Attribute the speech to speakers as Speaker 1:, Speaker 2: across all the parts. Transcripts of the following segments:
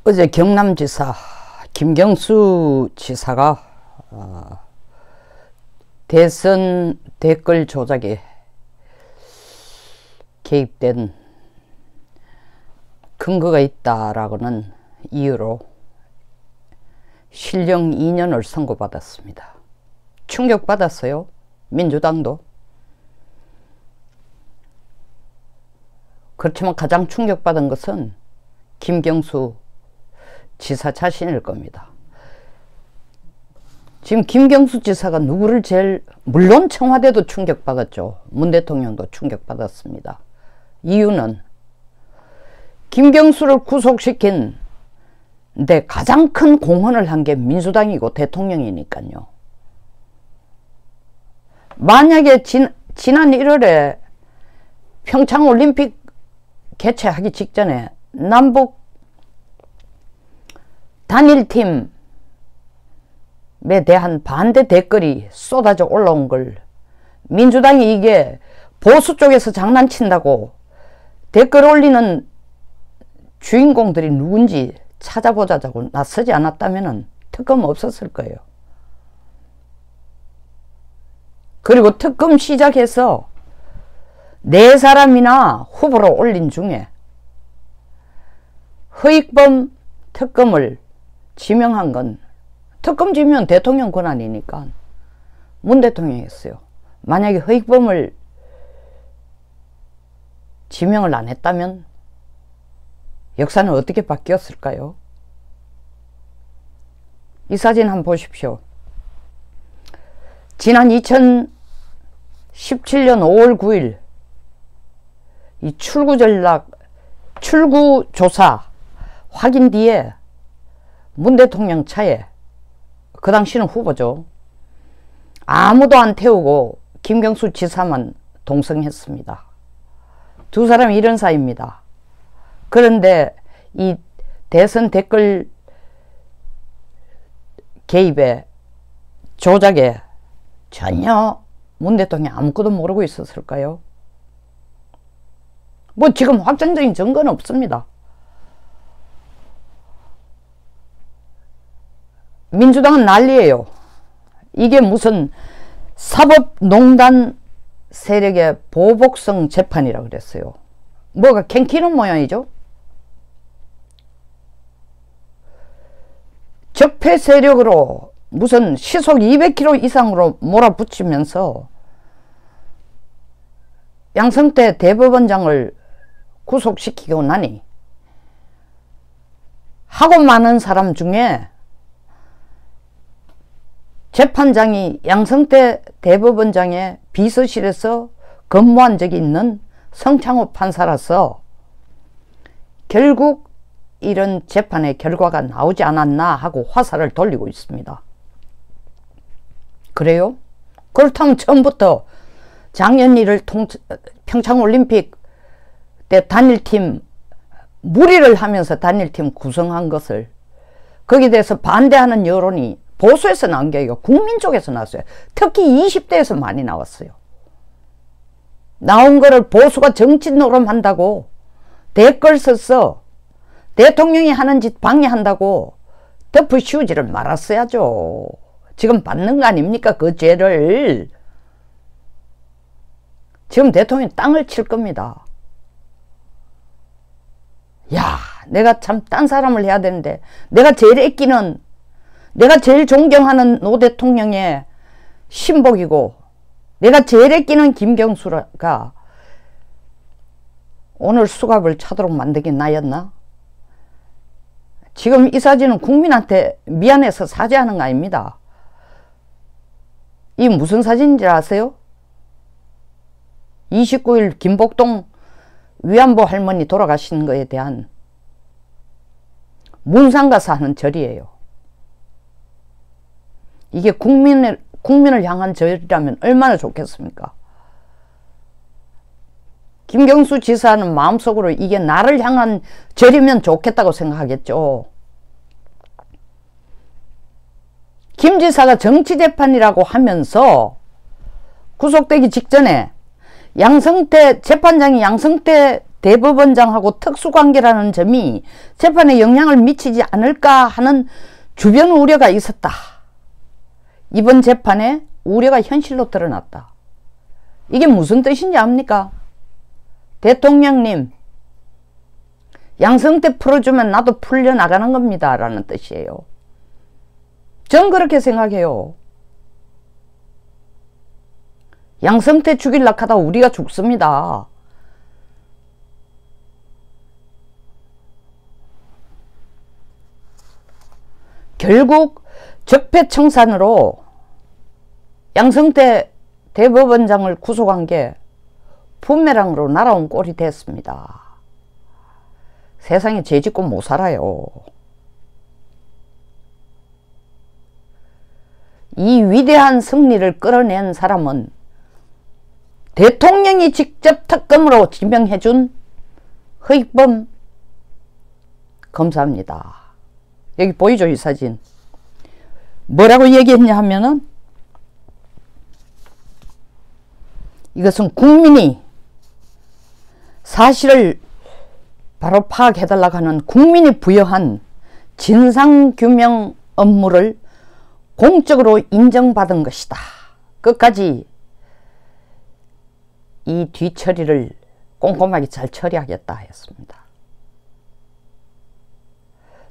Speaker 1: 어제 경남지사 김경수 지사가 대선 댓글 조작에 개입된 근거가 있다라고는 이유로 실형 2년을 선고받았습니다. 충격받았어요. 민주당도. 그렇지만 가장 충격받은 것은 김경수 지사 자신일 겁니다. 지금 김경수 지사가 누구를 물론 청와대도 충격받았죠. 문 대통령도 충격받았습니다. 이유는 김경수를 구속시킨 데 가장 큰 공헌을 한 게 민주당이고 대통령이니까요. 만약에 지난 1월에 평창올림픽 개최하기 직전에 남북 단일팀에 대한 반대 댓글이 쏟아져 올라온 걸 민주당이 이게 보수 쪽에서 장난친다고 댓글 올리는 주인공들이 누군지 찾아보자고 나서지 않았다면 특검 없었을 거예요. 그리고 특검 시작해서 4사람이나 후보로 올린 중에 허익범 특검을 지명한 건 특검 지명 대통령 권한이니까 문 대통령이 했어요. 만약에 허익범을 지명을 안 했다면 역사는 어떻게 바뀌었을까요? 이 사진 한번 보십시오. 지난 2017년 5월 9일 이 출구 조사 확인 뒤에 문 대통령 차에, 그 당시는 후보죠, 아무도 안 태우고 김경수 지사만 동승했습니다. 두 사람이 이런 사이입니다. 그런데 이 대선 댓글 개입에 조작에 전혀 문 대통령이 아무것도 모르고 있었을까요? 뭐 지금 확정적인 증거는 없습니다. 민주당은 난리예요. 이게 무슨 사법농단 세력의 보복성 재판이라고 그랬어요. 뭐가 캥키는 모양이죠. 적폐 세력으로 무슨 시속 200km 이상으로 몰아붙이면서 양성태 대법원장을 구속시키고 나니 하고 많은 사람 중에 재판장이 양성태 대법원장의 비서실에서 근무한 적이 있는 성창호 판사라서 결국 이런 재판의 결과가 나오지 않았나 하고 화살을 돌리고 있습니다. 그래요? 그렇다면 처음부터 장현일을 평창올림픽 때 단일팀 무리를 하면서 단일팀 구성한 것을 거기에 대해서 반대하는 여론이 보수에서 나온 게 아니고 국민 쪽에서 나왔어요. 특히 20대에서 많이 나왔어요. 나온 거를 보수가 정치 노름한다고 댓글 써서 대통령이 하는 짓 방해한다고 덮어 씌우지를 말았어야죠. 지금 받는 거 아닙니까? 그 죄를. 지금 대통령이 땅을 칠 겁니다. 야, 내가 참 딴 사람을 해야 되는데 내가 제일 아끼는, 내가 제일 존경하는 노 대통령의 신복이고 내가 제일 아끼는 김경수가 오늘 수갑을 차도록 만들긴 나였나? 지금 이 사진은 국민한테 미안해서 사죄하는 거 아닙니다. 이 무슨 사진인지 아세요? 29일 김복동 위안부 할머니 돌아가신 거에 대한 문상 가서 하는 절이에요. 이게 국민을 향한 절이라면 얼마나 좋겠습니까? 김경수 지사는 마음속으로 이게 나를 향한 절이면 좋겠다고 생각하겠죠. 김 지사가 정치재판이라고 하면서 구속되기 직전에 재판장이 양성태 대법원장하고 특수관계라는 점이 재판에 영향을 미치지 않을까 하는 주변 우려가 있었다. 이번 재판에 우려가 현실로 드러났다. 이게 무슨 뜻인지 압니까? 대통령님, 양성태 풀어주면 나도 풀려나가는 겁니다 라는 뜻이에요. 전 그렇게 생각해요. 양성태 죽일락 하다 우리가 죽습니다. 결국 적폐청산으로 양성태 대법원장을 구속한 게 부메랑으로 날아온 꼴이 됐습니다. 세상에 죄 짓고 못 살아요. 이 위대한 승리를 끌어낸 사람은 대통령이 직접 특검으로 지명해준 허익범 검사입니다. 여기 보이죠, 이 사진. 뭐라고 얘기했냐 하면은, 이것은 국민이 사실을 바로 파악해달라고 하는 국민이 부여한 진상규명 업무를 공적으로 인정받은 것이다. 끝까지 이 뒤처리를 꼼꼼하게 잘 처리하겠다 했습니다.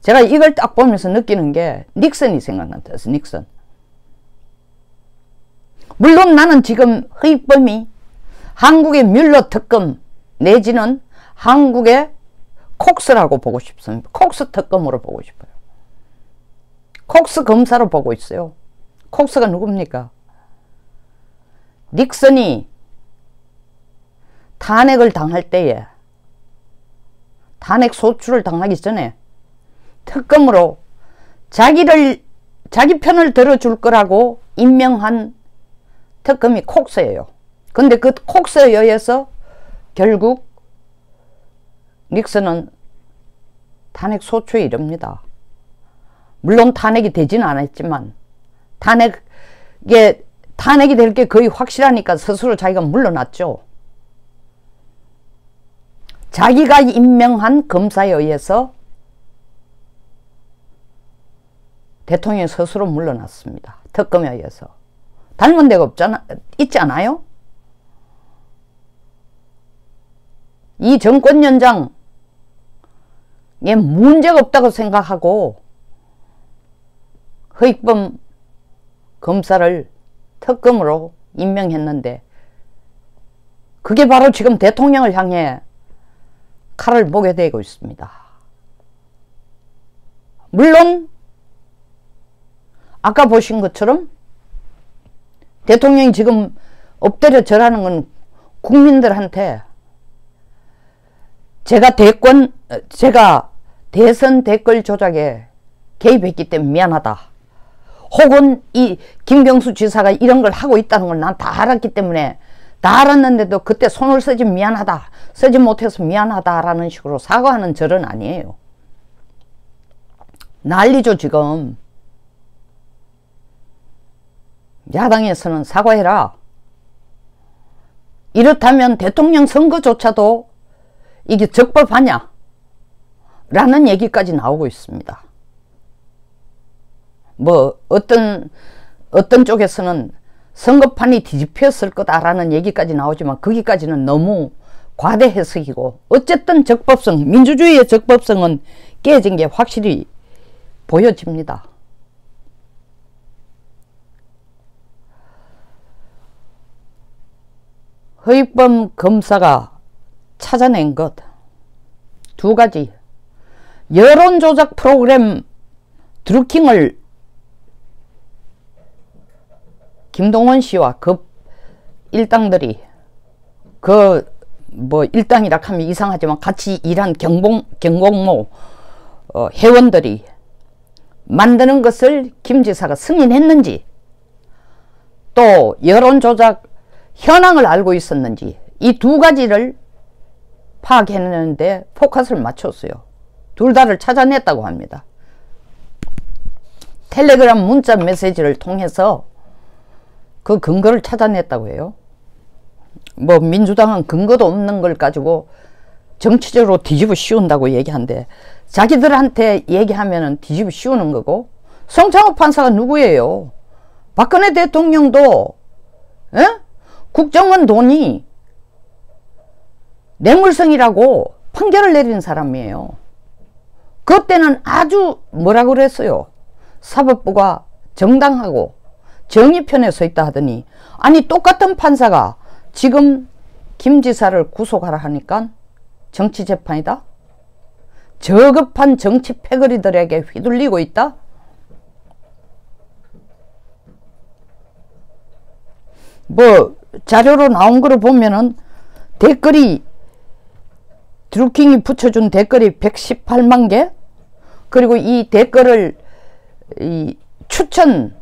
Speaker 1: 제가 이걸 딱 보면서 느끼는 게 닉슨이 생각난다. 닉슨. 물론 나는 지금 허익범이 한국의 뮬러 특검 내지는 한국의 콕스라고 보고 싶습니다. 콕스 특검으로 보고 싶어요. 콕스 검사로 보고 있어요. 콕스가 누굽니까? 닉슨이 탄핵을 당할 때에, 탄핵 소추를 당하기 전에 특검으로 자기 편을 들어줄 거라고 임명한 특검이 콕스예요. 근데 그 콕스에 의해서 결국 닉슨은 탄핵 소추에 이릅니다. 물론 탄핵이 되지는 않았지만 탄핵이 될 게 거의 확실하니까 스스로 자기가 물러났죠. 자기가 임명한 검사에 의해서 대통령이 스스로 물러났습니다. 특검에 의해서. 닮은 데가 있지 않아요? 이 정권연장에 문제가 없다고 생각하고 허익범 검사를 특검으로 임명했는데, 그게 바로 지금 대통령을 향해 칼을 보게 되고 있습니다. 물론 아까 보신 것처럼 대통령이 지금 엎드려 절하는 건 국민들한테 제가 대선 댓글 조작에 개입했기 때문에 미안하다. 혹은 이 김경수 지사가 이런 걸 하고 있다는 걸 난 다 알았기 때문에, 다 알았는데도 그때 손을 쓰지 미안하다. 쓰지 못해서 미안하다라는 식으로 사과하는 절은 아니에요. 난리죠, 지금. 야당에서는 사과해라. 이렇다면 대통령 선거조차도 이게 적법하냐? 라는 얘기까지 나오고 있습니다. 뭐 어떤 쪽에서는 선거판이 뒤집혔을 거다라는 얘기까지 나오지만 거기까지는 너무 과대 해석이고, 어쨌든 적법성, 민주주의의 적법성은 깨진 게 확실히 보여집니다. 허익범 검사가 찾아낸 것 두 가지. 여론조작 프로그램 드루킹을 김동원 씨와 그 일당들이, 일당이라 하면 이상하지만 같이 일한 경공모 회원들이 만드는 것을 김 지사가 승인했는지, 또 여론조작 현황을 알고 있었는지, 이 두 가지를 파악했는데 포커스를 맞췄어요. 둘 다를 찾아냈다고 합니다. 텔레그램 문자 메시지를 통해서 그 근거를 찾아냈다고 해요. 뭐 민주당은 근거도 없는 걸 가지고 정치적으로 뒤집어 씌운다고 얘기한대. 자기들한테 얘기하면은 뒤집어 씌우는 거고. 송창호 판사가 누구예요? 박근혜 대통령도 국정원 돈이 뇌물성이라고 판결을 내린 사람이에요. 그때는 아주 뭐라고 그랬어요? 사법부가 정당하고 정의 편에 서 있다 하더니, 아니 똑같은 판사가 지금 김 지사를 구속하라 하니까 정치재판이다? 저급한 정치 패거리들에게 휘둘리고 있다? 뭐 자료로 나온 거로 보면은 댓글이 드루킹이 붙여준 댓글이 118만 개, 그리고 이 댓글을 이 추천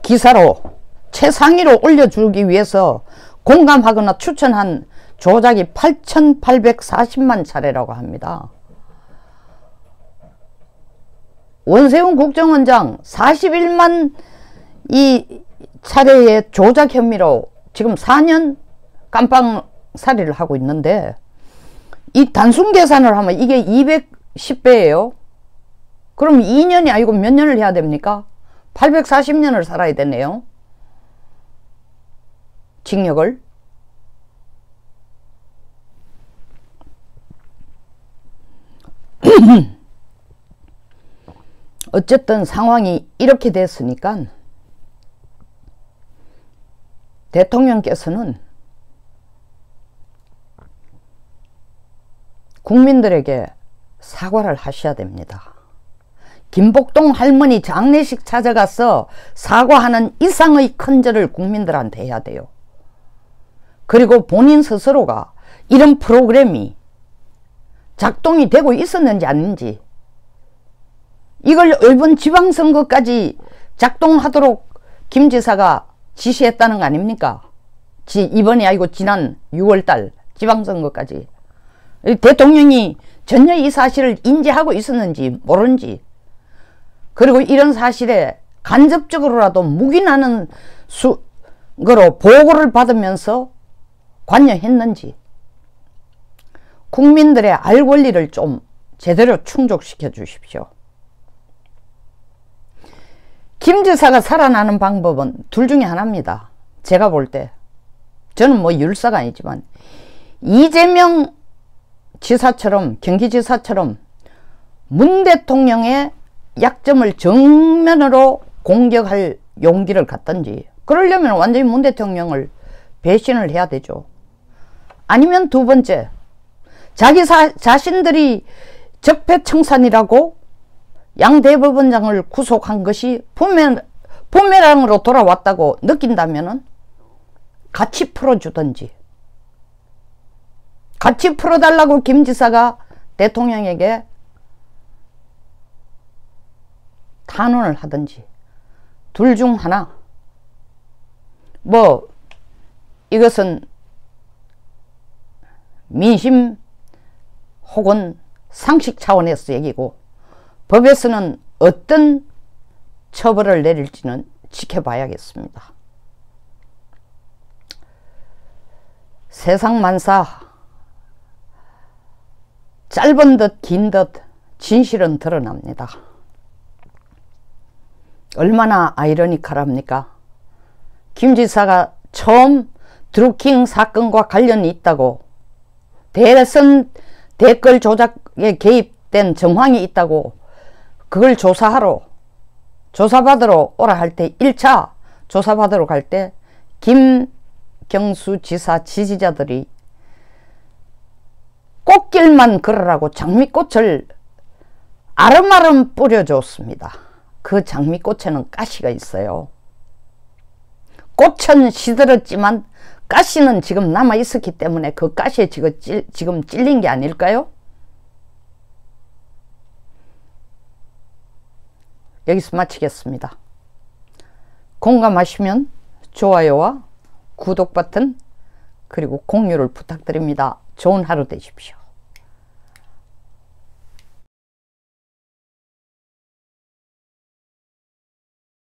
Speaker 1: 기사로 최상위로 올려주기 위해서 공감하거나 추천한 조작이 8,840만 차례라고 합니다. 원세훈 국정원장 41만 이 차례의 조작 혐의로 지금 4년 깜빵살이를 하고 있는데, 이 단순 계산을 하면 이게 210배예요. 그럼 2년이 아니고 몇 년을 해야 됩니까? 840년을 살아야 되네요. 징역을. 어쨌든 상황이 이렇게 됐으니까 대통령께서는 국민들에게 사과를 하셔야 됩니다. 김복동 할머니 장례식 찾아가서 사과하는 이상의 큰절을 국민들한테 해야 돼요. 그리고 본인 스스로가 이런 프로그램이 작동이 되고 있었는지 아닌지, 이걸 이번 지방선거까지 작동하도록 김 지사가 지시했다는 거 아닙니까? 이번이 아니고 지난 6월달 지방선거까지 대통령이 전혀 이 사실을 인지하고 있었는지 모르는지, 그리고 이런 사실에 간접적으로라도 묵인하는 거로 보고를 받으면서 관여했는지, 국민들의 알 권리를 좀 제대로 충족시켜 주십시오. 김 지사가 살아나는 방법은 둘 중에 하나입니다. 제가 볼 때. 저는 뭐 율사가 아니지만 이재명 지사처럼, 경기지사처럼 문 대통령의 약점을 정면으로 공격할 용기를 갖든지, 그러려면 완전히 문 대통령을 배신을 해야 되죠. 아니면 두 번째, 자기 자신들이 적폐청산이라고 양 대법원장을 구속한 것이 부메랑으로 돌아왔다고 느낀다면 같이 풀어주든지, 같이 풀어달라고 김 지사가 대통령에게 탄원을 하든지, 둘 중 하나. 뭐 이것은 민심 혹은 상식 차원에서 얘기고, 법에서는 어떤 처벌을 내릴지는 지켜봐야겠습니다. 세상 만사 짧은 듯 긴 듯 진실은 드러납니다. 얼마나 아이러니컬합니까? 김 지사가 처음 드루킹 사건과 관련이 있다고, 대선 댓글 조작에 개입된 정황이 있다고, 그걸 조사받으러 오라 할 때, 1차 조사받으러 갈 때 김경수 지사 지지자들이 꽃길만 걸으라고 장미꽃을 아름아름 뿌려줬습니다. 그 장미꽃에는 가시가 있어요. 꽃은 시들었지만 가시는 지금 남아 있었기 때문에 그 가시에 지금 찔린 게 아닐까요? 여기서 마치겠습니다. 공감하시면 좋아요와 구독 버튼, 그리고 공유를 부탁드립니다. 좋은 하루 되십시오.